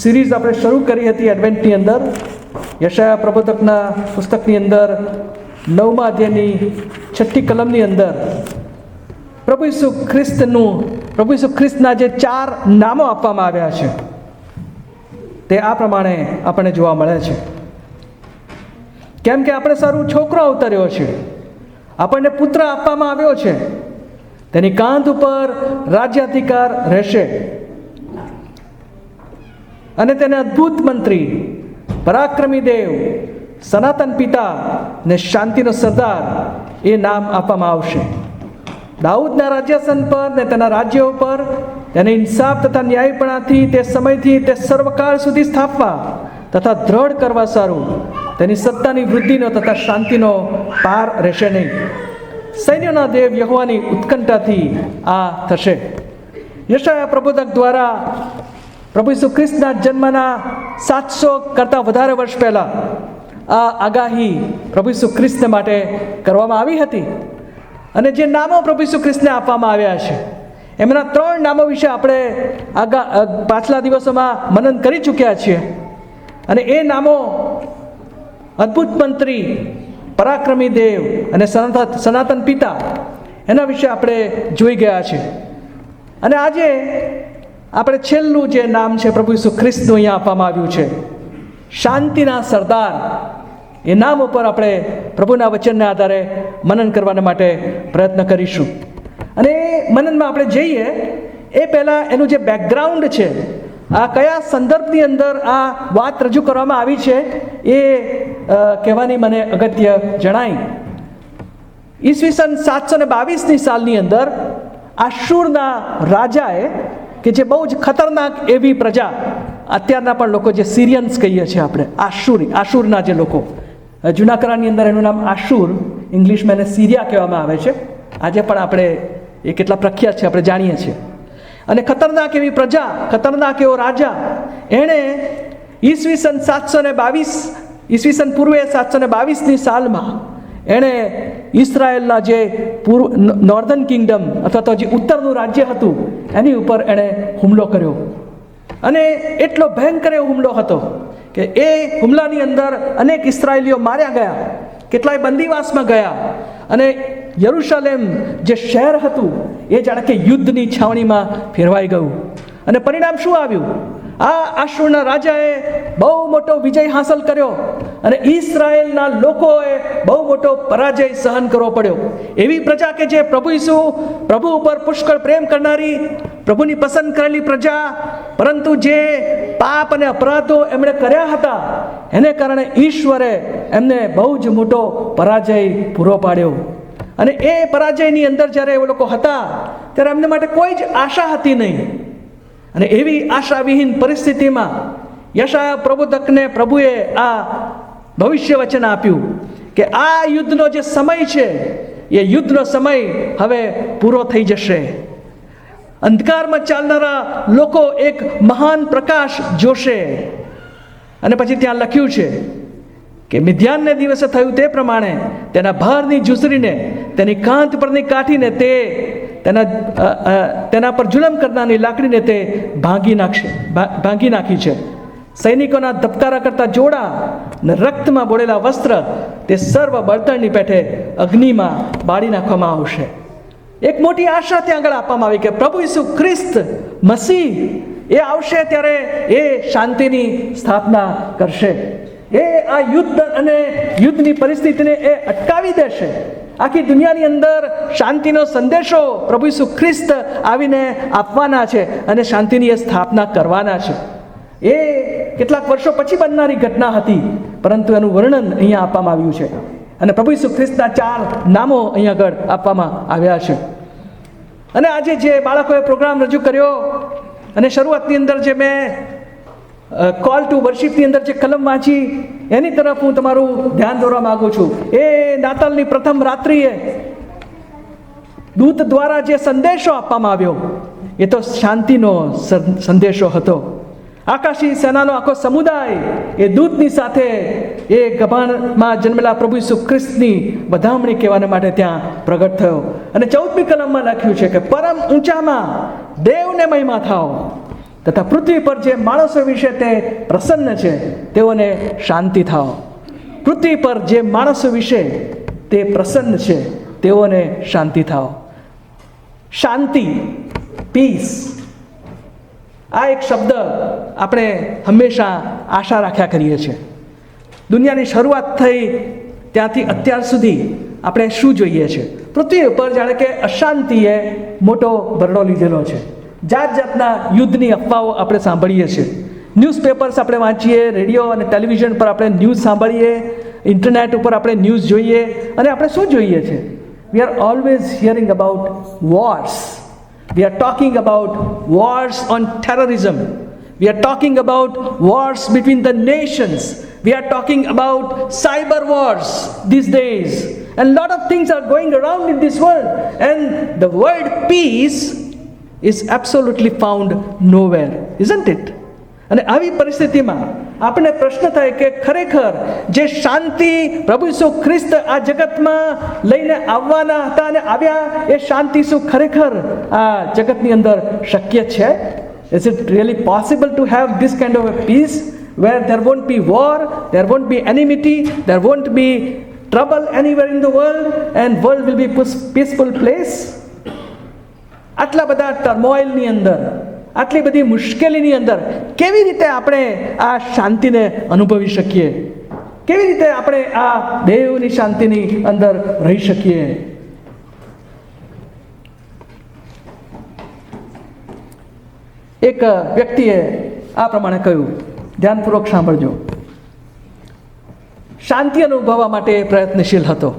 Series આપણે શરૂ કરી હતી એડવેન્ટની અંદર. યશાયા પ્રબોધકના પુસ્તકની અંદર 9મા અધ્યાયની 6ઠી કલમની અંદર પ્રભુ ઈસુ ખ્રિસ્તના જે 4 નામો આપવામાં આવ્યા છે તે આ પ્રમાણે આપણને જોવા મળે છે. કેમ કે આપણે સારું છોકરો અવતર્યો છે, આપણને પુત્ર આપવામાં આવ્યો છે, તેની કાંધ ઉપર રાજ્યાધિકાર રહેશે અને તેને અદ્ભુત મંત્રી, પરાક્રમી દેવ, સનાતન પિતા ને શાંતિનો સરદાર એ નામ આપવામાં આવશે. દાઉદના રાજ્યાસન પર ને તેના રાજ્ય ઉપર તેને ઇન્સાફ તથા ન્યાયપણાથી તે સમયથી તે સર્વકાળ સુધી સ્થાપવા તથા દ્રઢ કરવા સારું તેની સત્તાની વૃદ્ધિનો તથા શાંતિનો પાર રહેશે નહીં. સૈન્યના દેવ યહોવાની ઉત્કંઠાથી આ થશે. યશાયા પ્રબોધક દ્વારા પ્રભુ ઈસુ ખ્રિસ્તના જન્મના 700 કરતાં વધારે વર્ષ પહેલાં આ આગાહી પ્રભુ ઈસુ ખ્રિસ્ત માટે કરવામાં આવી હતી. અને જે નામો પ્રભુ ઈસુ ખ્રિસ્તને આપવામાં આવ્યા છે એમના 3 નામો વિશે આપણે પાછલા દિવસોમાં મનન કરી ચૂક્યા છીએ. અને એ નામો અદ્ભુત મંત્રી, પરાક્રમી દેવ અને સનાતન પિતા એના વિશે આપણે જોઈ ગયા છે. અને આજે આપણે છેલ્લું જે નામ છે પ્રભુ ઈસુ ખ્રિસ્તનું અહીંયા આપવામાં આવ્યું છે, શાંતિના સરદાર. એ નામ ઉપર આપણે પ્રભુના વચનના આધારે મનન કરવાના માટે પ્રયત્ન કરીશું. અને એ મનનમાં આપણે જઈએ એ પહેલાં એનું જે બેકગ્રાઉન્ડ છે, આ કયા સંદર્ભની અંદર આ વાત રજૂ કરવામાં આવી છે એ કહેવાની મને અગત્ય જણાય. ઈસવીસન 722ની સાલની અંદર આશુરના રાજાએ, કે જે બહુ જ ખતરનાક એવી પ્રજા, અત્યારના પણ લોકો જે સિરિયન્સ કહીએ છીએ આપણે, આશુરના જે લોકો, જૂના કરારની અંદર એનું નામ આશુર, ઇંગ્લિશમાં એને સિરિયા કહેવામાં આવે છે. આજે પણ આપણે એ કેટલા પ્રખ્યાત છે આપણે જાણીએ છીએ. અને ખતરનાક એવી પ્રજા, ખતરનાક એવો રાજા, એણે ઈસવીસન પૂર્વે 722ની સાલમાં એણે ઇઝરાયેલના જે નોર્ધન કિંગડમ અથવા તો જે ઉત્તરનું રાજ્ય હતું એની ઉપર એણે હુમલો કર્યો. અને એટલો ભયંકર એવો હુમલો હતો કે એ હુમલાની અંદર અનેક ઇસ્રાયેલીઓ માર્યા ગયા, કેટલાય બંદીવાસમાં ગયા, અને યરુશલેમ જે શહેર હતું એ જાણે કે યુદ્ધની છાવણીમાં ફેરવાઈ ગયું. અને પરિણામ શું આવ્યું? આ આશુરના રાજાએ બહુ મોટો વિજય હાંસલ કર્યો અને ઇઝરાયેલના લોકોએ બહુ મોટો પરાજય સહન કરવો પડ્યો. એવી પ્રજા કે જે પ્રભુ ઉપર પુષ્કળ પ્રેમ કરનારી, પ્રભુની પસંદ કરેલી પ્રજા, પરંતુ જે પાપ અને અપરાધો એમણે કર્યા હતા એને કારણે ઈશ્વરે એમને બહુ જ મોટો પરાજય પૂરો પાડ્યો. અને એ પરાજયની અંદર જ્યારે એ લોકો હતા ત્યારે એમને માટે કોઈ જ આશા હતી નહીં. અને એવી આશાવિહીન પરિસ્થિતિમાં યશાયા પ્રબોધકને પ્રભુએ આ ભવિષ્ય વચન આપ્યું કે આ યુદ્ધનો જે સમય છે એ યુદ્ધનો સમય હવે પૂરો થઈ જશે. અંધકારમાં ચાલનારા લોકો એક મહાન પ્રકાશ જોશે. અને પછી ત્યાં લખ્યું છે કે મિદ્યાનને દિવસે થયું તે પ્રમાણે તેના ભારની ઝૂંસરીને, તેની કાંધ પરની કાઠીને, તેના પર જુલમ કરનારની લાકડીને તે ભાંગી નાખી છે. સૈનિકોના ધબકારા કરતા જોડા ને રક્તમાં બોળેલા વસ્ત્ર તે સર્વ બળતણની પેઠે અગ્નિમાં બાળી નાખવામાં આવશે. એક મોટી આશા ત્યાં આગળ આપવામાં આવી કે પ્રભુ ઈસુ ખ્રિસ્ત મસીહ એ આવશે ત્યારે એ શાંતિની સ્થાપના કરશે. એ આ યુદ્ધ અને યુદ્ધની પરિસ્થિતિને એ અટકાવી દેશે. આખી દુનિયાની અંદર શાંતિનો સંદેશો પ્રભુ ઈસુ ખ્રિસ્ત આવીને આપવાના છે અને શાંતિની એ સ્થાપના કરવાના છે. એ કેટલાક વર્ષો પછી બનનારી ઘટના હતી, પરંતુ એનું વર્ણન અહીંયા આપવામાં આવ્યું છે. અને પ્રભુ ઈસુ ખ્રિસ્તના 4 નામો અહીંયા આગળ આપવામાં આવ્યા છે. અને આજે જે બાળકોએ પ્રોગ્રામ રજૂ કર્યો અને શરૂઆતની અંદર જે મેં કોલ ટુ વર્શિપની અંદર જે કલમ વાંચી એની તરફ હું તમારું ધ્યાન દોરવા માંગુ છું. એ નાતાલની પ્રથમ રાત્રિએ દૂત દ્વારા જે સંદેશો આપવામાં આવ્યો એ તો શાંતિનો સંદેશો હતો. આકાશી સેનાનો આખો સમુદાય એ દૂતની સાથે એ ગભાણમાં જન્મેલા પ્રભુ ઈસુ ખ્રિસ્તની વધામણી કહેવાને માટે ત્યાં પ્રગટ થયો. અને 14મી કલમમાં લખ્યું છે કે પરમ ઊંચામાં દેવને મહિમા થાઓ, તથા પૃથ્વી પર જે માણસો વિશે તે પ્રસન્ન છે તેઓને શાંતિ થાઓ. પૃથ્વી પર જે માણસો વિશે તે પ્રસન્ન છે તેઓને શાંતિ થાઓ. શાંતિ, પીસ, આ એક શબ્દ આપણે હંમેશા આશા રાખ્યા કરીએ છીએ. દુનિયાની શરૂઆત થઈ ત્યાંથી અત્યાર સુધી આપણે શું જોઈએ છે? પૃથ્વી ઉપર જાણે કે અશાંતિએ મોટો ભરડો લીધેલો છે. જાત જાતના યુદ્ધની અફવાઓ આપણે સાંભળીએ છીએ. ન્યૂઝપેપર્સ આપણે વાંચીએ, રેડિયો અને ટેલિવિઝન પર આપણે ન્યૂઝ સાંભળીએ, ઇન્ટરનેટ ઉપર આપણે ન્યૂઝ જોઈએ, અને આપણે શું જોઈએ છે? We are always hearing about wars. We are talking about wars on terrorism. We are talking about wars between the nations. We are talking about cyber wars these days. And a lot of things are going around in this world. And the word peace is absolutely found nowhere, isn't it? અને આવી પરિસ્થિતિમાં આપણે પ્રશ્ન થાય કે ખરેખર જે શાંતિ પ્રભુ ઈસુ ખ્રિસ્ત આ જગતમાં લઈને આવવાના હતા અને આવ્યા, એ શાંતિ શું ખરેખર આ જગતની અંદર શક્ય છે? Is it really possible to have this kind of a peace where there won't be war, there won't be enmity, there won't be trouble anywhere in the world, and world will be peaceful place? આટલા બધા ટર્મોઇલની અંદર, આટલી બધી મુશ્કેલીની અંદર કેવી રીતે આપણે આ શાંતિને અનુભવી શકીએ? કેવી રીતે આપણે આ દેવની શાંતિની અંદર રહી શકીએ? એક વ્યક્તિએ આ પ્રમાણે કહ્યું, ધ્યાનપૂર્વક સાંભળજો. શાંતિ અનુભવવા માટે પ્રયત્નશીલ હતો.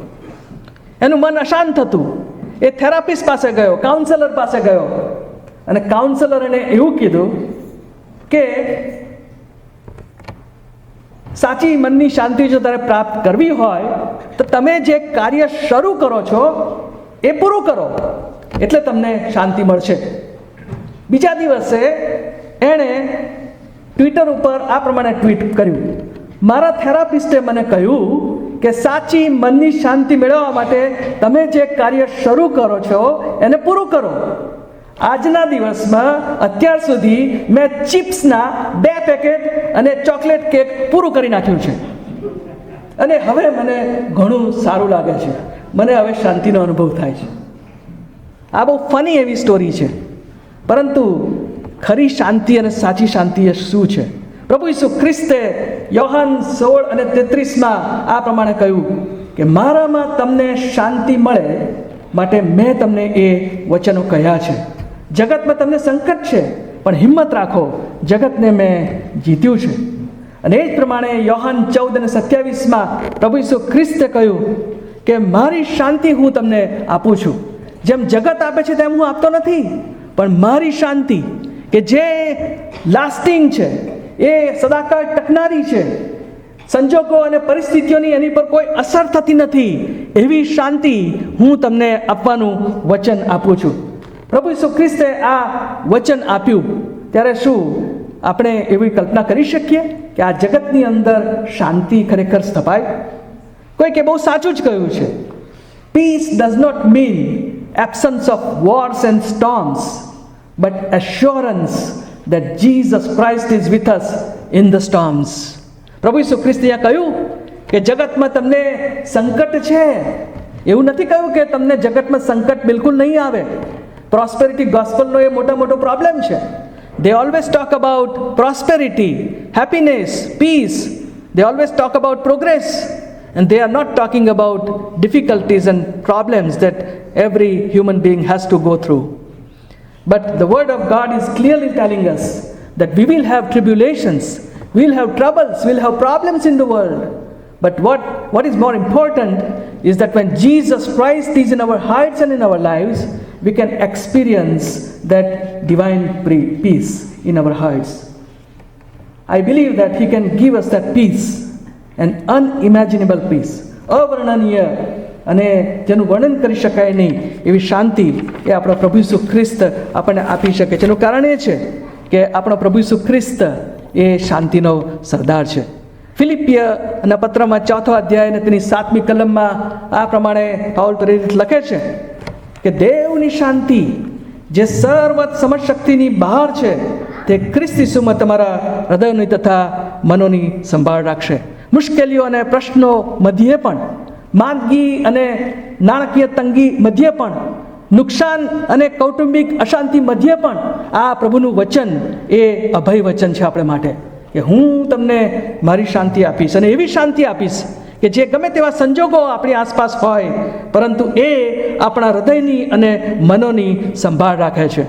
એનું મન અશાંત હતું. એ થેરાપિસ્ટ પાસે ગયો, કાઉન્સેલર પાસે ગયો, અને કાઉન્સેલરે એવું કીધું કે સાચી મનની શાંતિ જો તારે પ્રાપ્ત કરવી હોય તો તમે જે કાર્ય શરૂ કરો છો એ પૂરું કરો, એટલે તમને શાંતિ મળશે. બીજા દિવસે એણે ટ્વિટર ઉપર આ પ્રમાણે ટ્વીટ કર્યું, મારા થેરાપિસ્ટે મને કહ્યું કે સાચી મનની શાંતિ મેળવવા માટે તમે જે કાર્ય શરૂ કરો છો એને પૂરું કરો. આજના દિવસમાં અત્યાર સુધી મેં ચિપ્સના 2 પેકેટ અને ચોકલેટ કેક પૂરું કરી નાખ્યું છે, અને હવે મને ઘણું સારું લાગે છે. મને હવે શાંતિનો અનુભવ થાય છે. આ બહુ ફની એવી સ્ટોરી છે, પરંતુ ખરી શાંતિ અને સાચી શાંતિ એ શું છે? પ્રભુ ઈસુ ખ્રિસ્તે યોહાન 16:33 આ પ્રમાણે કહ્યું કે મારામાં તમને શાંતિ મળે માટે મેં તમને એ વચનો કહ્યા છે. જગતમાં તમને સંકટ છે, પણ હિંમત રાખો, જગતને મેં જીત્યું છે. અને એ જ પ્રમાણે યોહાન 14:27 પ્રભુ ઈસુ ખ્રિસ્તે કહ્યું કે મારી શાંતિ હું તમને આપું છું. જેમ જગત આપે છે તેમ હું આપતો નથી, પણ મારી શાંતિ કે જે લાસ્ટિંગ છે, એ સદાકાળ ટકનારી છે, સંજોગો અને પરિસ્થિતિઓની એની પર કોઈ અસર થતી નથી, એવી શાંતિ હું તમને આપવાનું વચન આપું છું. પ્રભુ ઈસુ ખ્રિસ્તે આ વચન આપ્યું ત્યારે શું આપણે એવી કલ્પના કરી શકીએ કે આ જગતની અંદર શાંતિ ખરેખર સ્થપાય? કોઈકે બહુ સાચું જ કહ્યું છે, peace does not mean absence of wars and storms, but assurance that Jesus Christ is with us in the storms. પ્રભુ ઈસુ ખ્રિસ્તે કહ્યું કે જગતમાં તમને સંકટ છે. એવું નથી કહ્યું કે તમને જગતમાં સંકટ બિલકુલ નહીં આવે. પ્રોસ્પેરિટી ગોસ્પલનો એ મોટો પ્રોબ્લેમ છે. They always talk about prosperity, happiness, peace. They always talk about progress, and they are not talking about difficulties and problems that every human being has to go through. But the word of God is clearly telling us that we will have tribulations, we will have troubles, we will have problems in the world. But what is more important is that when Jesus Christ is in our hearts and in our lives, we can experience that divine peace in our hearts. I believe that He can give us that peace, an unimaginable peace, અવર્ણનીય અને જેનું વર્ણન કરી શકાય નહીં એવી શાંતિ એ આપણા પ્રભુ ઈસુ ખ્રિસ્ત આપણને આપી શકે છે. એનું કારણ એ છે કે આપણો પ્રભુ ઈસુ ખ્રિસ્ત એ શાંતિનો સરદાર છે. ફિલિપિયના પત્રમાં 4 અધ્યાય અને તેની 7મી કલમમાં આ પ્રમાણે પાઉલ પ્રેરિત લખે છે કે દેવની શાંતિ જે સર્વ સમજશક્તિની બહાર છે તે ખ્રિસ્ત ઈસુમાં તમારા હૃદયની તથા મનોની સંભાળ રાખશે. મુશ્કેલીઓ અને પ્રશ્નો મધ્યે પણ, માંદગી અને નાણાકીય તંગી મધ્યે પણ, નુકસાન અને કૌટુંબિક અશાંતિ મધ્યે પણ આ પ્રભુનું વચન એ અભય વચન છે આપણે માટે, કે હું તમને મારી શાંતિ આપીશ, અને એવી શાંતિ આપીશ કે જે ગમે તેવા સંજોગો આપણી આસપાસ હોય, પરંતુ એ આપણા હૃદયની અને મનોની સંભાળ રાખે છે.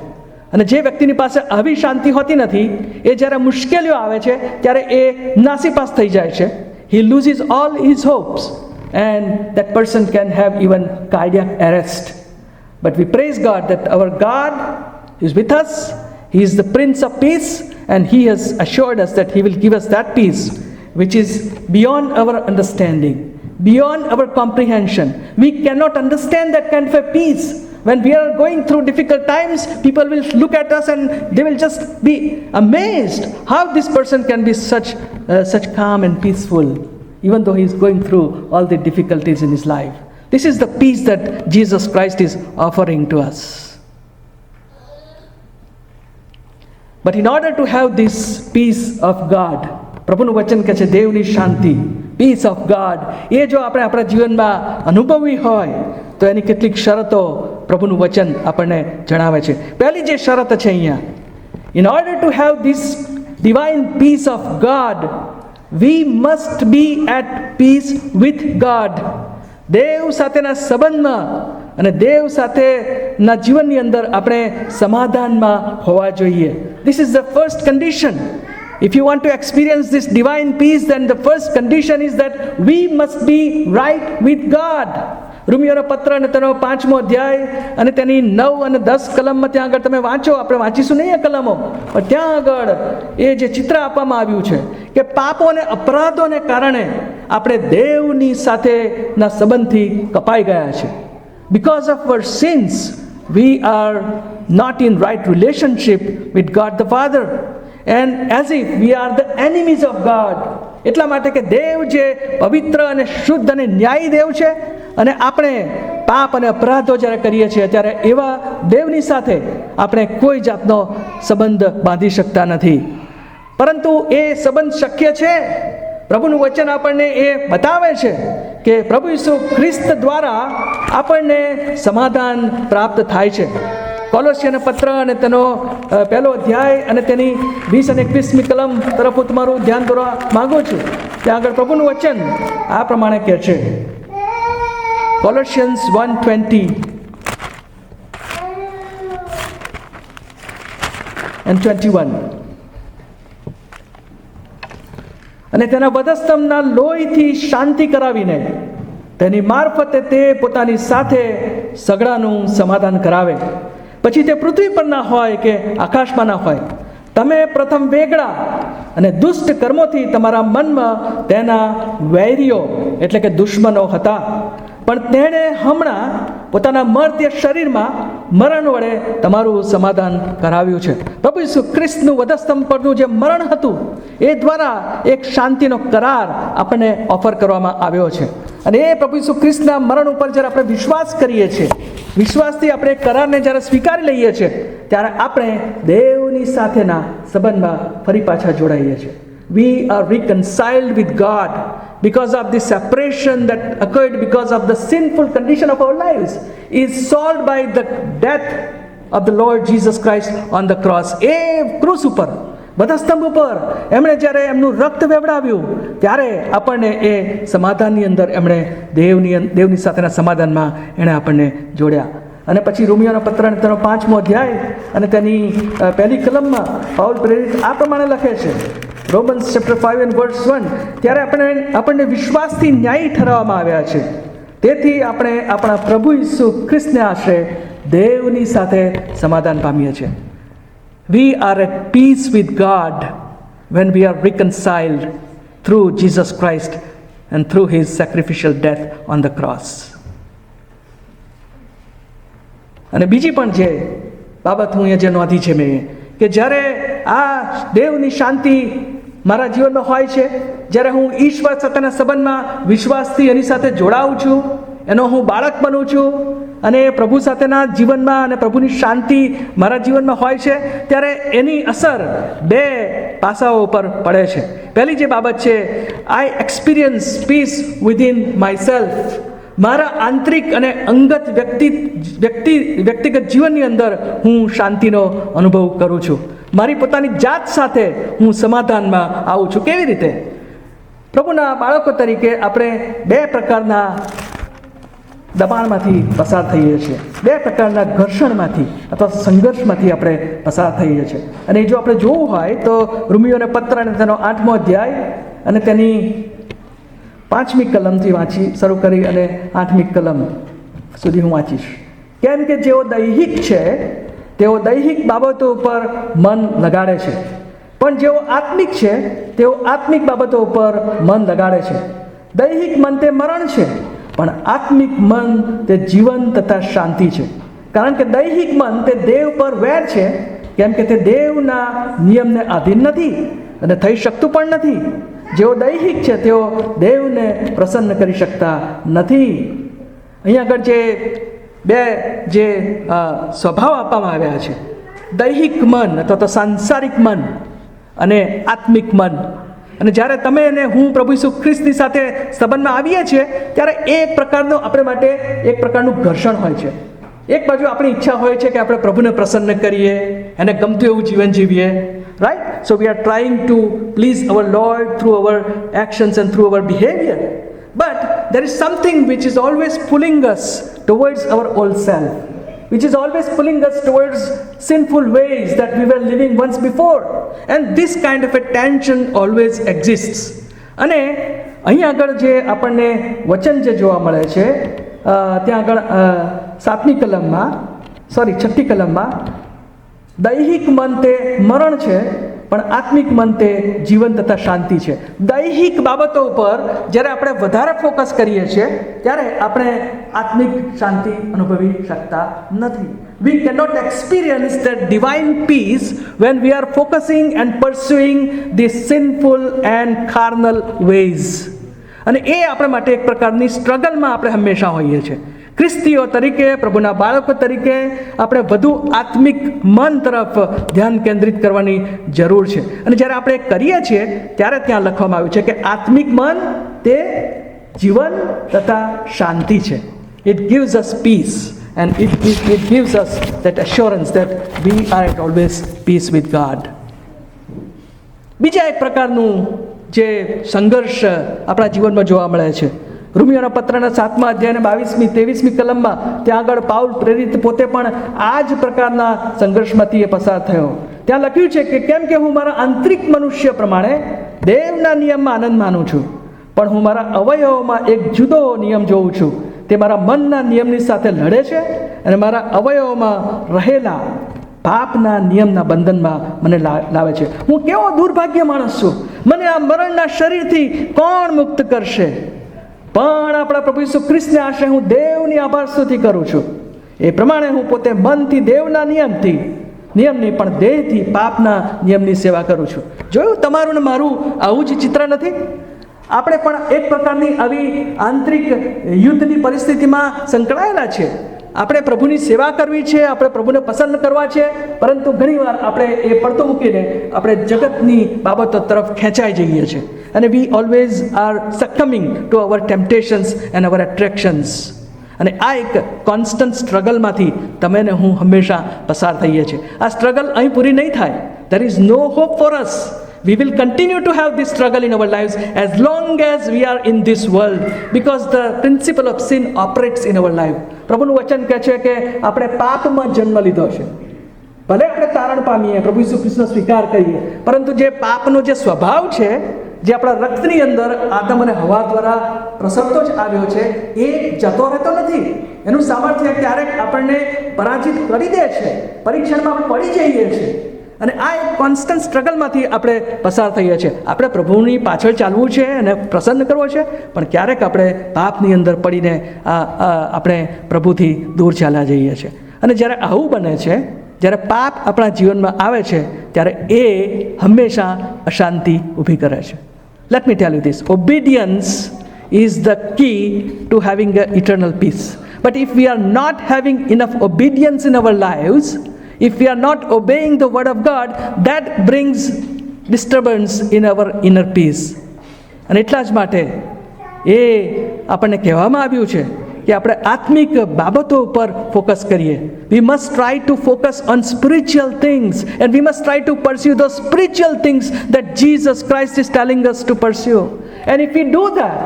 અને જે વ્યક્તિની પાસે આવી શાંતિ હોતી નથી, એ જ્યારે મુશ્કેલીઓ આવે છે ત્યારે એ નાસીપાસ થઈ જાય છે. He loses all his hopes and that person can have even cardiac arrest. But we praise God that our God is with us. He is the Prince of Peace, and He has assured us that He will give us that peace which is beyond our understanding, beyond our comprehension. We cannot understand that kind of a peace. When we are going through difficult times, people will look at us and they will just be amazed how this person can be such calm and peaceful, even though he is going through all the difficulties in his life. This is the peace that Jesus Christ is offering to us. But in order to have this peace of God, પ્રભુનું વચન કહે છે દેવની શાંતિ, piece of God, એ જો આપણે આપણા જીવનમાં અનુભવવી હોય તો એની કેટલીક શરતો પ્રભુનું વચન આપણને જણાવે છે. પહેલી જે શરત છે અહીંયા, in order to have this divine peace of God, we must be at peace with God. દેવ સાથેના સંબંધમાં અને દેવ સાથેના જીવનની અંદર આપણે સમાધાનમાં હોવા જોઈએ. This is the first condition. If you want to experience this divine peace, then the first condition is that we must be right with God. રોમિયોનો પત્ર અને તેનો 5મો અધ્યાય અને તેની 9 અને 10 કલમમાં ત્યાં આગળ તમે વાંચો, આપણે વાંચીશું નહીં એ કલમો, પણ ત્યાં આગળ એ જે ચિત્ર આપવામાં આવ્યું છે કે પાપો અને અપરાધોને કારણે આપણે દેવની સાથેના સંબંધથી કપાઈ ગયા છે. Because of our sins, we are not in right relationship with God the Father, and as if we are the enemies of God. એટલા માટે કે દેવ જે પવિત્ર અને શુદ્ધ અને ન્યાયી દેવ છે, અને આપણે પાપ અને અપરાધો જ્યારે કરીએ છીએ ત્યારે એવા દેવની સાથે આપણે કોઈ જાતનો સંબંધ બાંધી શકતા નથી. પરંતુ એ સંબંધ શક્ય છે. પ્રભુનું વચન આપણને એ બતાવે છે કે પ્રભુ ઈસુ ખ્રિસ્ત દ્વારા આપણને સમાધાન પ્રાપ્ત થાય છે. કોલોસિયન પત્ર અને તેનો 1લો અધ્યાય અને તેની 20 અને 21મી કલમ તરફ હું તમારું ધ્યાન દોરવા માંગુ છું. ત્યાં આગળ પ્રભુનું વચન આ પ્રમાણે કહે છે, Colossians 1:20 and 21, અને તેના વધસ્તંભના લોહીથી શાંતિ કરાવીને તેની મારફતે તે પોતાની સાથે સગડાનું સમાધાન કરાવે. પછી તે પૃથ્વી પર ના હોય કે આકાશમાં ના હોય. તમે પ્રથમ વેગળા અને દુષ્ટ કર્મોથી તમારા મનમાં તેના વૈરીઓ એટલે કે દુશ્મનો હતા, પણ તેણે હમણાં પોતાના મર્ત્ય શરીરમાં મરણ વડે તમારું સમાધાન કરાવ્યું છે. પ્રભુ ઈસુ ખ્રિસ્તનું વધસ્તંભ પરનું જે મરણ હતું એ દ્વારા એક શાંતિનો કરાર આપણને ઓફર કરવામાં આવ્યો છે. અને એ પ્રભુ ઈસુ ખ્રિસ્તના મરણ ઉપર જ્યારે આપણે વિશ્વાસ કરીએ છીએ, વિશ્વાસથી આપણે કરારને જ્યારે સ્વીકારી લઈએ છીએ, ત્યારે આપણે દેવની સાથેના સંબંધમાં ફરી પાછા જોડાઈએ છીએ. We are reconciled with God because of the separation that occurred because of the sinful condition of our lives is solved by the death of the Lord Jesus Christ on the cross. એ ક્રૂસ ઉપર, વધસ્તંભ ઉપર એમણે જ્યારે એમનું રક્ત વેવડાવ્યું ત્યારે આપણને એ સમાધાનની અંદર એમણે દેવની સાથેના સમાધાનમાં એણે આપણને જોડ્યા. અને પછી રોમિયોના પત્ર અને તેનો 5મો અધ્યાય અને તેની 1લી કલમમાં પાઉલ પ્રેરિત આ પ્રમાણે લખે છે, Romans chapter 5 and verse 1, ત્યારે આપણને વિશ્વાસથી ન્યાયી ઠરાવવામાં આવ્યા છે. તેથી આપણે આપણા પ્રભુ ઈસુ ખ્રિસ્તને આશરે દેવની સાથે સમાધાન પામીએ છીએ. We are at peace with God when we are reconciled through Jesus Christ and through His sacrificial death on the cross. અને બીજી પણ જે બાબત હું અહીંયા જે નોંધી છે મેં, કે જ્યારે આ દેવની શાંતિ મારા જીવનમાં હોય છે, જ્યારે હું ઈશ્વર સાથેના સંબંધમાં વિશ્વાસથી એની સાથે જોડાઉં છું, એનો હું બાળક બનું છું, અને પ્રભુ સાથેના જીવનમાં અને પ્રભુની શાંતિ મારા જીવનમાં હોય છે, ત્યારે એની અસર બે પાસાઓ ઉપર પડે છે. પહેલી જે બાબત છે, I experience peace within myself. મારા આંતરિક અને અંગત વ્યક્તિગત જીવનની અંદર હું શાંતિનો અનુભવ કરું છું. મારી પોતાની જાત સાથે હું સમાધાનમાં આવું છું. કેવી રીતે? પ્રભુના બાળકો તરીકે આપણે બે પ્રકારના દબાણમાંથી પસાર થઈએ છીએ, બે પ્રકારના ઘર્ષણમાંથી અથવા સંઘર્ષમાંથી આપણે પસાર થઈએ છીએ. અને જો આપણે જોવું હોય તો રોમીયોને પત્ર અને તેનો 8મો અધ્યાય અને તેની 5મી કલમથી વાંચી શરૂ કરી અને 8મી કલમ સુધી હું વાંચીશ. કેમ કે જેઓ દૈહિક છે તેઓ દૈહિક બાબતો ઉપર મન લગાડે છે, પણ જેઓ આત્મિક છે તેઓ આત્મિક બાબતો ઉપર મન લગાડે છે. દૈહિક મન તે મરણ છે, પણ આત્મિક મન તે જીવન તથા શાંતિ છે. કારણ કે દૈહિક મન તે દેવ પર વેર છે, કેમ કે તે દેવના નિયમને આધીન નથી અને થઈ શકતું પણ નથી. જેઓ દૈહિક છે તેઓ દેવને પ્રસન્ન કરી શકતા નથી. અહીંયા આગળ જે સ્વભાવ આપવામાં આવ્યા છે, દૈહિક મન અથવા તો સાંસારિક મન અને આત્મિક મન. અને જ્યારે તમે અને હું પ્રભુ ઈસુ ખ્રિસ્તની સાથે સંબંધમાં આવીએ છીએ ત્યારે એક પ્રકારનો આપણે માટે એક પ્રકારનું ઘર્ષણ હોય છે. એક બાજુ આપણી ઈચ્છા હોય છે કે આપણે પ્રભુને પ્રસન્ન કરીએ, એને ગમતું એવું જીવન જીવીએ, right? So we are trying to please our lord through our actions and through our behaviour. But there is something which is always pulling us towards our old self, which is always pulling us towards sinful ways that we were living once before. And this kind of a tension always exists. અને અહીં આગળ જે આપણને વચન જે જોવા મળે છે ત્યાં આગળ 6ઠી કલમમાં દૈહિક મન તે મરણ છે, પણ આત્મિક મન તે જીવન તથા શાંતિ છે. દૈહિક બાબતો ઉપર જ્યારે આપણે વધારે ફોકસ કરીએ છીએ ત્યારે આપણે આત્મિક શાંતિ અનુભવી શકતા નથી. We cannot experience that divine peace when we are focusing and pursuing these sinful and carnal ways. અને એ આપણા માટે એક પ્રકારની સ્ટ્રગલમાં આપણે હંમેશા હોઈએ છીએ. ખ્રિસ્તીઓ તરીકે, પ્રભુના બાળકો તરીકે આપણે વધુ આત્મિક મન તરફ ધ્યાન કેન્દ્રિત કરવાની જરૂર છે. અને જ્યારે આપણે કરીએ છીએ ત્યારે ત્યાં લખવામાં આવ્યું છે કે આત્મિક મન તે જીવન તથા શાંતિ છે. It gives us peace and it gives us that assurance that we are at always peace with God. બીજા એક પ્રકારનું જે સંઘર્ષ આપણા જીવનમાં જોવા મળે છે, રોમીયોના પત્રના 7મા અધ્યાયના 22મી 23મી કલમમાં ત્યાં આગળ પાઉલ પ્રેરિત પોતે પણ આ જ પ્રકારના સંઘર્ષમાંથી એ પસાર થયો. ત્યાં લખ્યું છે કે કેમ કે હું મારા આંતરિક મનુષ્ય પ્રમાણે દેવના નિયમમાં આનંદ માનું છું, પણ હું મારા અવયવોમાં એક જુદો નિયમ જોઉં છું. તે મારા મનના નિયમની સાથે લડે છે અને મારા અવયવોમાં રહેલા પાપના નિયમના બંધનમાં મને લાવે છે. હું કેવો દુર્ભાગ્ય માણસ છું! મને આ મરણના શરીરથી કોણ મુક્ત કરશે? પણ આપણા પ્રભુ ઈસુ ખ્રિસ્તને આશ્રય હું દેવની આભાર સ્તુતિ કરું છું. એ પ્રમાણે હું પોતે મનથી દેવના નિયમની પણ દેહથી પાપના નિયમની સેવા કરું છું. જોયું, તમારું ને મારું આવું જ ચિત્ર નથી? આપણે પણ એક પ્રકારની આવી આંતરિક યુદ્ધની પરિસ્થિતિમાં સંકળાયેલા છે. આપણે પ્રભુની સેવા કરવી છે, આપણે પ્રભુને પસંદ કરવા છે, પરંતુ ઘણીવાર આપણે એ પડતો મૂકીને આપણે જગતની બાબતો તરફ ખેંચાઈ જઈએ છીએ. અને we always are succumbing to our temptations and our attractions. અને આ એક કોન્સ્ટન્ટ સ્ટ્રગલમાંથી તમે ને હું હંમેશા પસાર થઈએ છીએ. આ સ્ટ્રગલ અહીં પૂરી નહીં થાય. There is no hope for us. We will continue to have this struggle in our lives as long as we are in this world, because the principle of sin operates in our life. પ્રભુનું વચન કહે છે કે આપણે પાપમાં જન્મ લીધો છે. ભલે આપણે તારણ પામીએ, પ્રભુ ઈસુ ખ્રિસ્તનો સ્વીકાર કરીએ, પરંતુ જે પાપનો જે સ્વભાવ છે, જે આપણા રક્તની અંદર આદમ અને હવા દ્વારા પ્રસરતો જ આવ્યો છે, એ જતો રહેતો નથી. એનું સામર્થ્ય ક્યારેક આપણને પરાજિત કરી દે છે, પરીક્ષણમાં પડી જઈએ છીએ. અને આ એક કોન્સ્ટન્ટ સ્ટ્રગલમાંથી આપણે પસાર થઈએ છીએ. આપણે પ્રભુની પાછળ ચાલવું છે અને પ્રસન્ન કરવો છે, પણ ક્યારેક આપણે પાપની અંદર પડીને આપણે પ્રભુથી દૂર ચાલ્યા જઈએ છીએ. અને જ્યારે આવું બને છે, જ્યારે પાપ આપણા જીવનમાં આવે છે, ત્યારે એ હંમેશા અશાંતિ ઊભી કરે છે. Let me tell you this. Obedience is the key to having a eternal peace. But if we are not having enough obedience in our lives, if we are not obeying the word of God, that brings disturbance in our inner peace. અને એટલા જ માટે એ આપણને કહેવામાં આવ્યું છે કે આપણે આત્મિક બાબતો ઉપર ફોકસ કરીએ. We must try to focus on spiritual things, and we must try to pursue those spiritual things that Jesus Christ is telling us to pursue. And if we do that,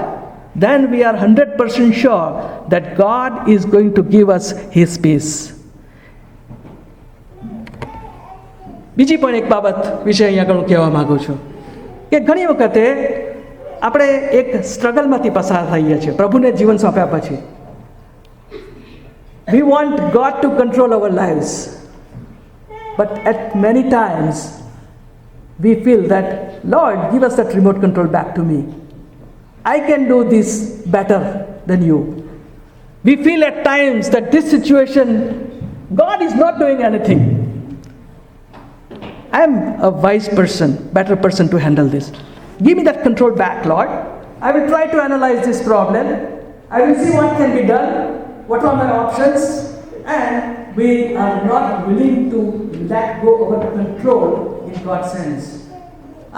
then we are 100% sure that God is going to give us His peace. બીજી પણ એક બાબત વિશે અહીંયા ઘણું કહેવા માંગુ છું કે ઘણી વખતે આપણે એક સ્ટ્રગલમાંથી પસાર થઈએ છીએ પ્રભુને જીવન સોંપ્યા પછી. We want God to control our lives, but at many times we feel that, Lord, give us that remote control back to me. I can do this better than you. We feel at times that this situation, God is not doing anything. I am a wise person, better person to handle this. Give me that control back, Lord. I will try to analyze this problem. I will see what can be done. What are my options? And we are not willing to let go of our control in God's hands.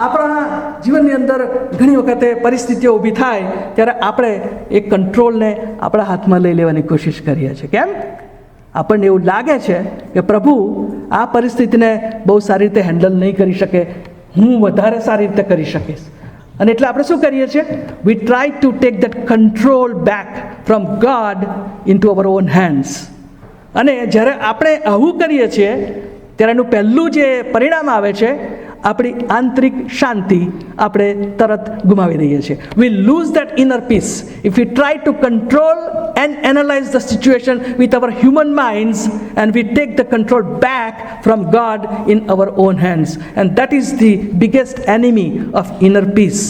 આપણા જીવનની અંદર ઘણી વખતે પરિસ્થિતિઓ ઊભી થાય ત્યારે આપણે એ કંટ્રોલને આપણા હાથમાં લઈ લેવાની કોશિશ કરીએ છીએ. કેમ? આપણને એવું લાગે છે કે પ્રભુ આ પરિસ્થિતિને બહુ સારી રીતે હેન્ડલ નહીં કરી શકે, હું વધારે સારી રીતે કરી શકીશ. અને એટલે આપણે શું કરીએ છીએ? વી try to take that control back from God in to our own hands. અને જ્યારે આપણે આવું કરીએ છીએ ત્યારે એનું પહેલું જે પરિણામ આવે છે, આપણી આંતરિક શાંતિ આપણે તરત ગુમાવી દઈએ છીએ. We lose that inner peace if we try to control and analyze the situation with our human minds and we take the control back from God in our own hands. And that is the biggest enemy of inner peace.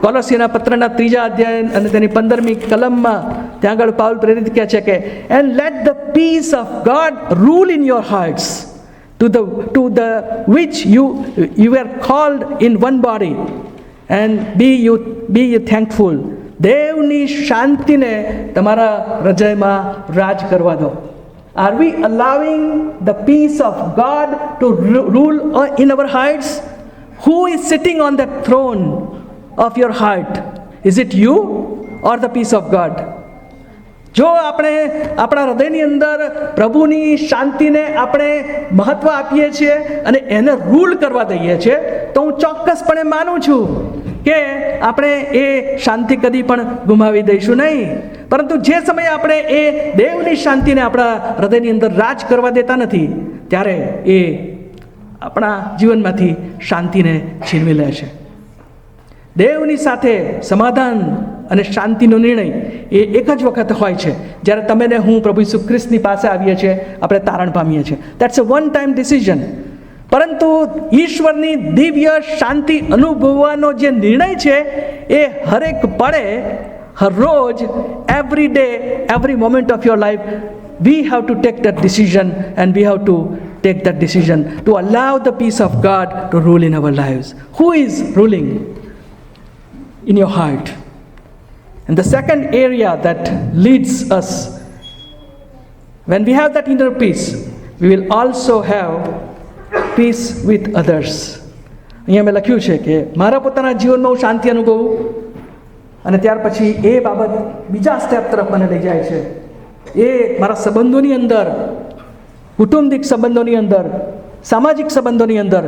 કોલોસીના પત્રના 3જા અધ્યાય અને તેની 15મી કલમમાં ત્યાં આગળ Paul પ્રેરિત કહે છે કે and let the peace of God rule in your hearts to the which you were called in one body, and be you thankful. દેવની શાંતિને તમારા હૃદયમાં રાજ કરવા દો. Are we allowing the peace of God to rule in our hearts? Who is sitting on that throne of your heart? Is it you or the peace of God? જો આપણે આપણા હૃદયની અંદર પ્રભુની શાંતિને આપણે મહત્ત્વ આપીએ છીએ અને એને રૂલ કરવા દઈએ છીએ, તો હું ચોક્કસપણે માનું છું કે આપણે એ શાંતિ કદી પણ ગુમાવી દઈશું નહીં. પરંતુ જે સમયે આપણે એ દેવની શાંતિને આપણા હૃદયની અંદર રાજ કરવા દેતા નથી, ત્યારે એ આપણા જીવનમાંથી શાંતિને છીનવી લે છે. દેવની સાથે સમાધાન અને શાંતિનો નિર્ણય એ એક જ વખત હોય છે જ્યારે તમે ને હું પ્રભુ ઈસુ ખ્રિસ્તની પાસે આવીએ છીએ, આપણે તારણ પામીએ છીએ. That's a one time decision. પરંતુ ઈશ્વરની દિવ્ય શાંતિ અનુભવવાનો જે નિર્ણય છે એ હરેક પળે, હર રોજ, every day, every moment of your life, we have to take that decision and we have to take that decision to allow the peace of God to rule in our lives. Who is ruling in your heart? And the second area that leads us, when we have that inner peace, we will also have peace with others. અહીંયા મેં લખ્યું છે કે મારા પોતાના જીવનમાં હું શાંતિ અનુભવું અને ત્યાર પછી એ બાબત બીજા સ્ટેપ તરફ મને લઈ જાય છે. એ મારા સંબંધોની અંદર, કુટુંબિક સંબંધોની અંદર, સામાજિક સંબંધોની અંદર,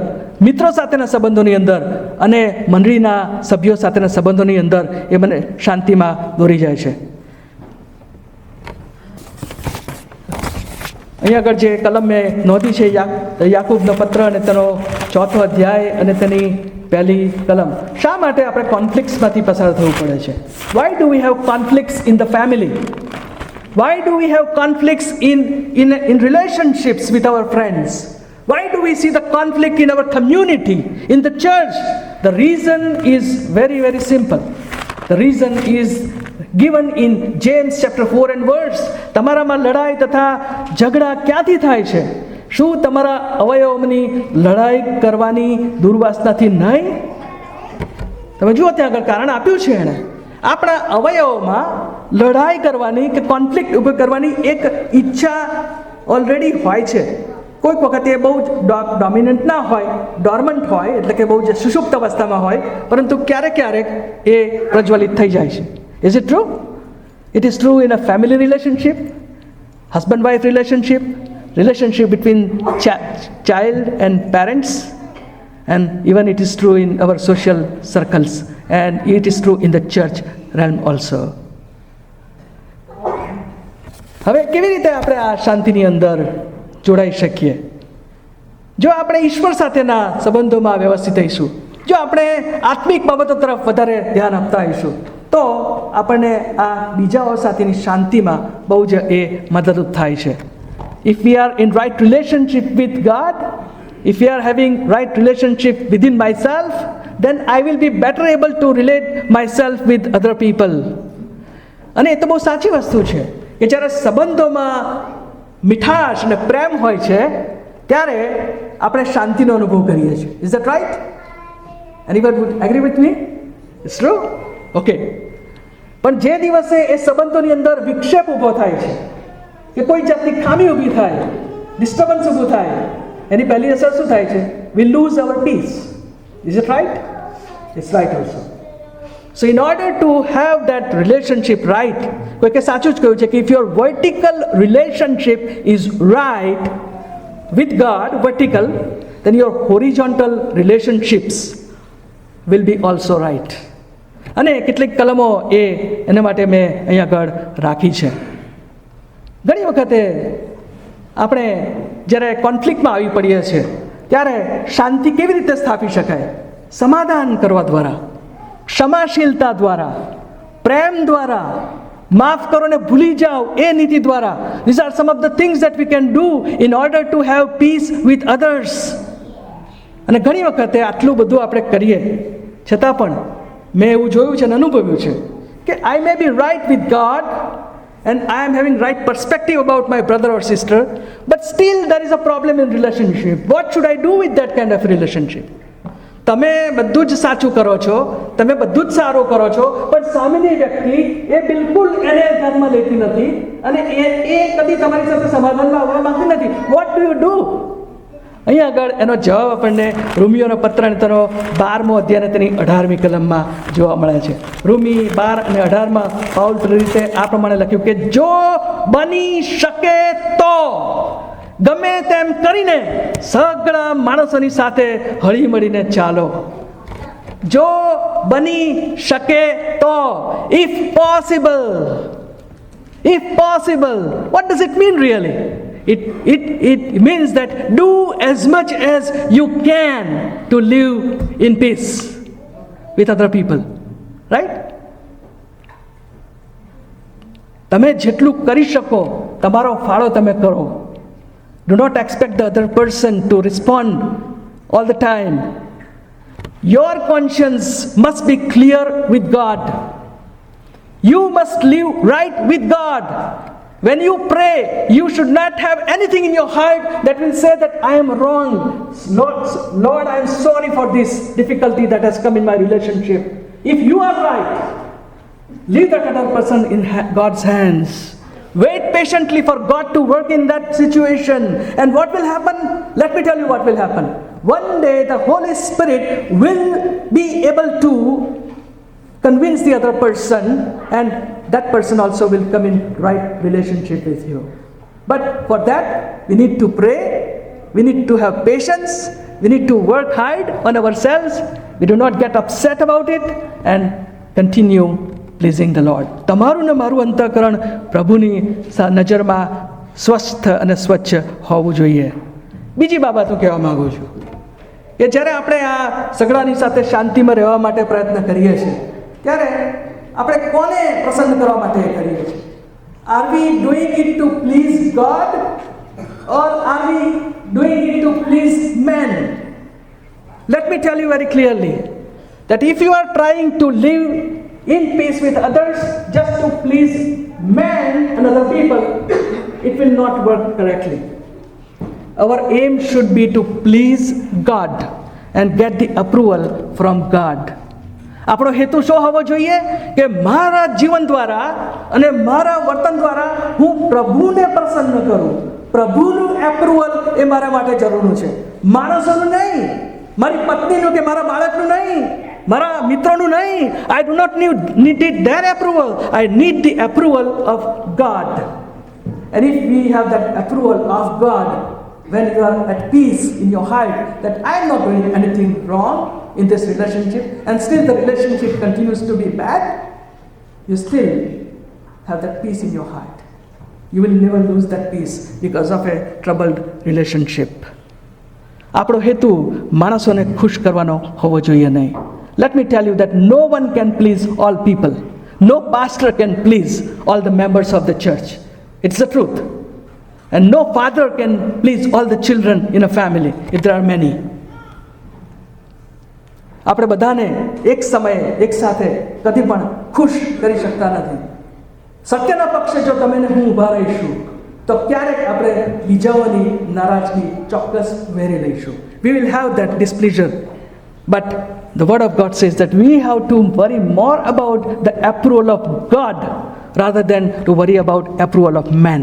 મિત્રો સાથેના સંબંધોની અંદર અને મંડળીના સભ્યો સાથેના સંબંધોની અંદર એ મને શાંતિમાં દોરી જાય છે. અહીંયા આગળ જે કલમ મેં નોંધી છે, યાકૂબનો પત્ર અને તેનો 4થો અધ્યાય અને તેની પહેલી કલમ. શા માટે આપણે કોન્ફ્લિક્ટ્સમાંથી પસાર થવું પડે છે? Why do we have conflicts in the family? Why do we have conflicts in relationships with our friends? Why do we see the conflict in our community, in the church? The reason is very, very simple. The reason is given in James chapter 4 and verse. તમારામાં લડાઈ તથા ઝઘડા ક્યાંથી થાય છે? શું તમારા અવયવોની લડાઈ કરવાની દુર્વાસનાથી નહીં? તમે જુઓ ત્યાં આગળ કારણ આપ્યું છે એણે. આપણા અવયવોમાં લડાઈ કરવાની કે કોન્ફ્લિક્ટ ઊભી કરવાની એક ઈચ્છા ઓલરેડી હોય છે. કોઈક વખતે એ બહુ જ ડોમિનન્ટ ના હોય, ડોર્મન્ટ હોય, એટલે કે બહુ જ સુષુપ્ત અવસ્થામાં હોય, પરંતુ ક્યારેક ક્યારેક એ પ્રજ્વલિત થઈ જાય છે. Is it true? It is true in a family relationship, husband wife relationship between child and parents, and even it is true in our social circles, and it is true in the church realm also. હવે કેવી રીતે આપણે આ શાંતિની અંદર જોડાઈ શકીએ? જો આપણે ઈશ્વર સાથેના સંબંધોમાં વ્યવસ્થિત થઈશું, જો આપણે આત્મિક બાબતો તરફ વધારે ધ્યાન આપતા હોઈશું, તો આપણને આ બીજાઓ સાથેની શાંતિમાં બહુ જ એ મદદરૂપ થાય છે. If we are in right relationship with God, if we are having right relationship within myself, then I will be better able to relate myself with other people. અને એ તો બહુ સાચી વસ્તુ છે કે જ્યારે સંબંધોમાં મીઠાશ અને પ્રેમ હોય છે ત્યારે આપણે શાંતિનો અનુભવ કરીએ છીએ. Is that right? Anyone would agree with me? It's true? Okay. પણ જે દિવસે એ સંબંધોની અંદર વિક્ષેપ ઊભો થાય છે કે કોઈ જાતની ખામી ઊભી થાય, ડિસ્ટર્બન્સ ઊભું થાય, એની પહેલી અસર શું થાય છે? We lose our peace. Is it right? It's right also. So in order to have that relationship right, કોઈકે સાચું જ કહ્યું છે કે if your vertical relationship is right with God, vertical, then your horizontal relationships will be also right. અને કેટલીક કલમો એના માટે મેં અહીં આગળ રાખી છે. ઘણી વખતે આપણે જ્યારે કોન્ફ્લિક્ટમાં આવી પડીએ છીએ ત્યારે શાંતિ કેવી રીતે સ્થાપી શકાય? સમાધાન કરવા દ્વારા, ક્ષમાશીલતા દ્વારા, પ્રેમ દ્વારા, માફ કરો ને ભૂલી જાઓ એ નીતિ દ્વારા. These are some of the things that we can do in order to have peace with others. અને ઘણી વખતે આટલું બધું આપણે કરીએ છતાં પણ મેં એવું જોયું છે અને અનુભવ્યું છે કે I may be right with God and I am having right perspective about my brother or sister, but still there is a problem in relationship. What should I do with that kind of relationship? તમે બધું જ સાચું કરો છો, તમે બધું જ સારું કરો છો, પણ સામેની વ્યક્તિ એ બિલકુલ એને ધ્યાનમાં લેતી નથી અને એ કદી તમારી સાથે સમાધાનમાં આવવા માંગતી નથી. What do you do? અહીં આગળ એનો જવાબ આપણને રૂમીઓનો પત્ર અને તેનો 12મો અધ્યાય અને તેની 18મી કલમમાં જોવા મળે છે. રૂમી 12 અને 18માં પાઉલ રીતે આ પ્રમાણે લખ્યું કે જો બની શકે તો ગમે તેમ કરીને સગળા માણસોની સાથે હળી મળીને ચાલો. જો બની શકે તો, if possible. What does it mean really? It means that do as much as you can to live in peace with other people, right? તમે જેટલું કરી શકો તમારો ફાળો તમે કરો. Do not expect the other person to respond all the time. Your conscience must be clear with God. You must live right with God. When you pray, you should not have anything in your heart that will say that I am wrong. Lord, I am sorry for this difficulty that has come in my relationship. If you are right, leave that other person in God's hands. Wait patiently for God to work in that situation. And what will happen? Let me tell you what will happen. One day the Holy Spirit will be able to convince the other person, and that person also will come in right relationship with you. But for that, we need to pray, we need to have patience, we need to work hard on ourselves. We do not get upset about it and continue pleasing the Lord. તમારું ને મારું અંતઃકરણ પ્રભુની નજરમાં સ્વસ્થ અને સ્વચ્છ હોવું જોઈએ. બીજી બાબત હું કહેવા માગું છું કે જ્યારે આપણે આ સગડાની સાથે શાંતિમાં રહેવા માટે પ્રયત્ન કરીએ છીએ ત્યારે આપણે કોને પ્રસન્ન કરવા માટે કરીએ છીએ? Are we doing it to please God or are we doing it to please men? Let me tell you very clearly that if you are trying to live in peace with others just to please men and other people, it will not work correctly. Our aim should be to please God and get the approval from God. આપણો હેતુ શું હોવો જોઈએ કે મારા જીવન દ્વારા અને મારા વર્તન દ્વારા હું પ્રભુને પ્રસન્ન કરું. પ્રભુનું એપ્રુવલ એ મારા માટે જરૂરનું છે, માણસોનું નહીં, મારી પત્નીનું કે મારા બાળકનું નહીં, મારા મિત્રોનું નહીં. I do not need their approval, I need the approval of God. And if we have that approval of God, when you are at peace in your heart that I am not doing anything wrong in this relationship and still the relationship continues to be bad, you still have that peace in your heart. You will never lose that peace because of a troubled relationship. આપણો હેતુ માણસોને ખુશ કરવાનો હોવો જોઈએ નહીં. Let me tell you that no one can please all people. No pastor can please all the members of the church. It's the truth. And no father can please all the children in a family if there are many. આપણે બધાને એક સમયે એક સાથે કદી પણ ખુશ કરી શકતા નથી. સત્યના પક્ષે જો તમે ને હું ઊભા રહીશું તો ક્યારેક આપણે બીજાઓની નારાજગી ચોક્કસ વેરી લઈશું. We will have that displeasure. But the word of God says that we have to worry more about the approval of God rather than to worry about approval of man.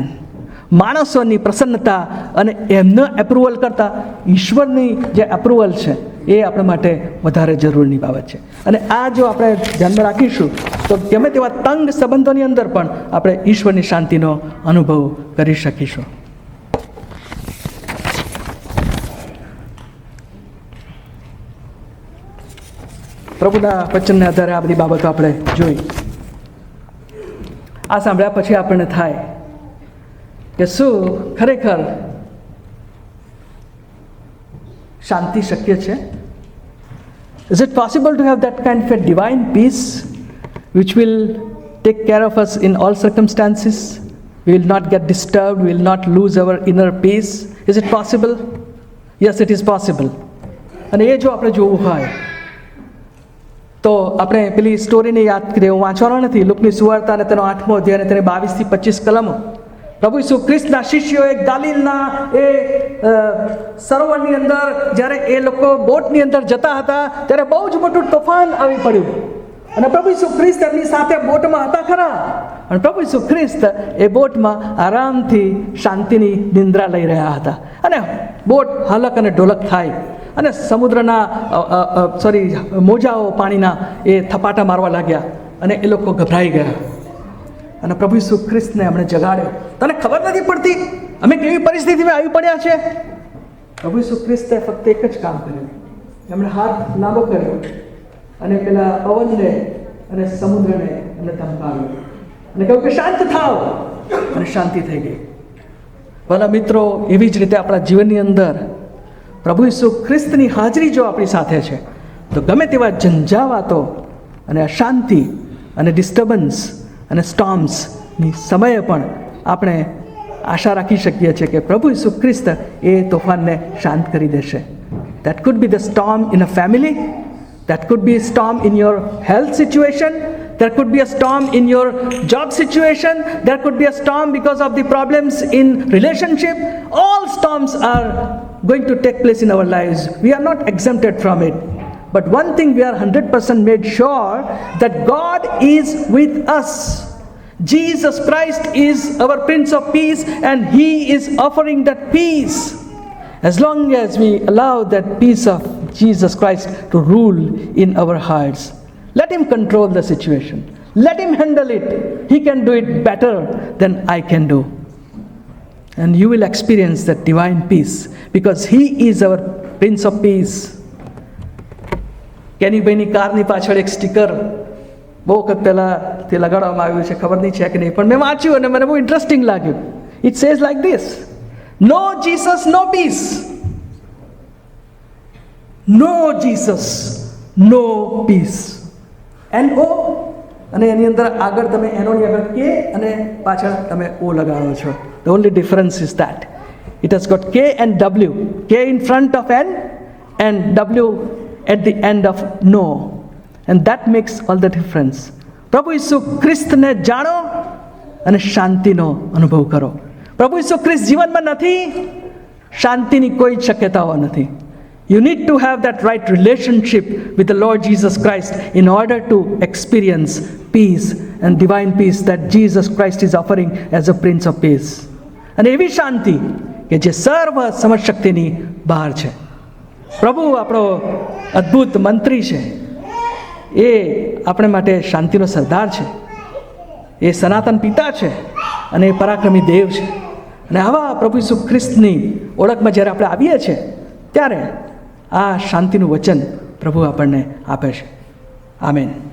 માણસોની પ્રસન્નતા અને એમનો approval કરતાં ઈશ્વરની જે approval છે એ આપણા માટે વધારે જરૂરની બાબત છે. અને આ જો આપણે ધ્યાનમાં રાખીશું તો ગમે તેવા તંગ સંબંધોની અંદર પણ આપણે ઈશ્વરની શાંતિનો અનુભવ કરી શકીશું. પ્રભુના વચનને આધારે આ બધી બાબતો આપણે જોઈ. આ સાંભળ્યા પછી આપણને થાય કે શું ખરેખર શાંતિ શક્ય છે? Is it possible to have that kind of a divine peace which will take care of us in all circumstances? We will not get disturbed, we will not lose our inner peace. Is it possible? Yes, it is possible. અને એ જો આપણે જોવું હોય તો આપણે પેલી સ્ટોરીને યાદ કરીએ. હું વાંચવાનો નથી, લુકની સુવાર્તા અને તેનો 8મો અધ્યાય અને તેની 22 થી 25 કલમો. પ્રભુ ઈસુ ખ્રિસ્તના શિષ્યોએ ગાલિલના એ સરોવરની અંદર જ્યારે એ લોકો બોટની અંદર જતા હતા ત્યારે બહુ જ મોટું તોફાન આવી પડ્યું. અને પ્રભુ ઈસુ ખ્રિસ્ત એમની સાથે બોટમાં હતા ખરા, અને પ્રભુ ઈસુ ખ્રિસ્ત એ બોટમાં આરામથી શાંતિની નિંદ્રા લઈ રહ્યા હતા. અને બોટ હલક અને ઢોલક થાય અને સમુદ્રના મોજાઓ પાણીના એ થપાટા મારવા લાગ્યા અને એ લોકો ગભરાઈ ગયા. અને પ્રભુ ઈસુ ખ્રિસ્તને એમણે જગાડ્યો. તને ખબર નથી પડતી અમે કેવી પરિસ્થિતિમાં આવી પડ્યા છે? પ્રભુ ઈસુ ખ્રિસ્તે ફક્ત એક જ કામ કર્યું. એમણે હાથ લાંબો કર્યો અને પેલા પવનને અને સમુદ્રને એમણે ધમકાવ્યો અને કહ્યું કે શાંત થાવ, અને શાંતિ થઈ ગઈ. ભલા મિત્રો, એવી જ રીતે આપણા જીવનની અંદર પ્રભુ ઈસુ ખ્રિસ્તની હાજરી જો આપણી સાથે છે તો ગમે તેવા ઝંઝાવાતો અને અશાંતિ અને ડિસ્ટર્બન્સ અને સ્ટોર્મ્સની સમયે પણ આપણે આશા રાખી શકીએ છીએ કે પ્રભુ ઈસુ ખ્રિસ્ત એ તોફાનને શાંત કરી દેશે. That could be the storm in a family, that could be a storm in your health situation, there could be a storm in your job situation, there could be a storm because of the problems in relationship. All storms are going to take place in our lives. We are not exempted from it. But one thing we are 100% made sure, that God is with us. Jesus Christ is our Prince of Peace and He is offering that peace. As long as we allow that peace of Jesus Christ to rule in our hearts, let Him control the situation. Let Him handle it. He can do it better than I can do. And you will experience that divine peace because He is our Prince of Peace. કેનીભાઈની કારની પાછળ એક sticker બહુ વખત પહેલાં તે લગાડવામાં આવ્યું છે, ખબર નહીં છે કે નહીં, પણ મેં વાંચ્યું અને મને બહુ ઇન્ટરેસ્ટિંગ લાગ્યું. It says like this: no Jesus no peace, no Jesus no peace. NO અને એની અંદર આગળ તમે એનોની આગળ કે અને પાછળ તમે O લગાડો છો. The only difference is that it has got K and W, K in front of N and W at the end of no, and that makes all the difference. પ્રભુ ઈસુ ખ્રિસ્તને જાણો અને શાંતિનો અનુભવ કરો. પ્રભુ ઈસુ ખ્રિસ્ત જીવનમાં નથી, શાંતિની કોઈ શક્યતાઓ નથી. You need to have that right relationship with the Lord Jesus Christ in order to experience peace and divine peace that Jesus Christ is offering as a Prince of Peace. અને એવી શાંતિ કે જે સર્વ સમજશક્તિની બહાર છે. પ્રભુ આપણો અદ્ભુત મંત્રી છે, એ આપણે માટે શાંતિનો સરદાર છે, એ સનાતન પિતા છે અને એ પરાક્રમી દેવ છે. અને આવા પ્રભુ ઈસુ ખ્રિસ્તની ઓળખમાં જ્યારે આપણે આવીએ છીએ ત્યારે આ શાંતિનું વચન પ્રભુ આપણને આપે છે. આમેન.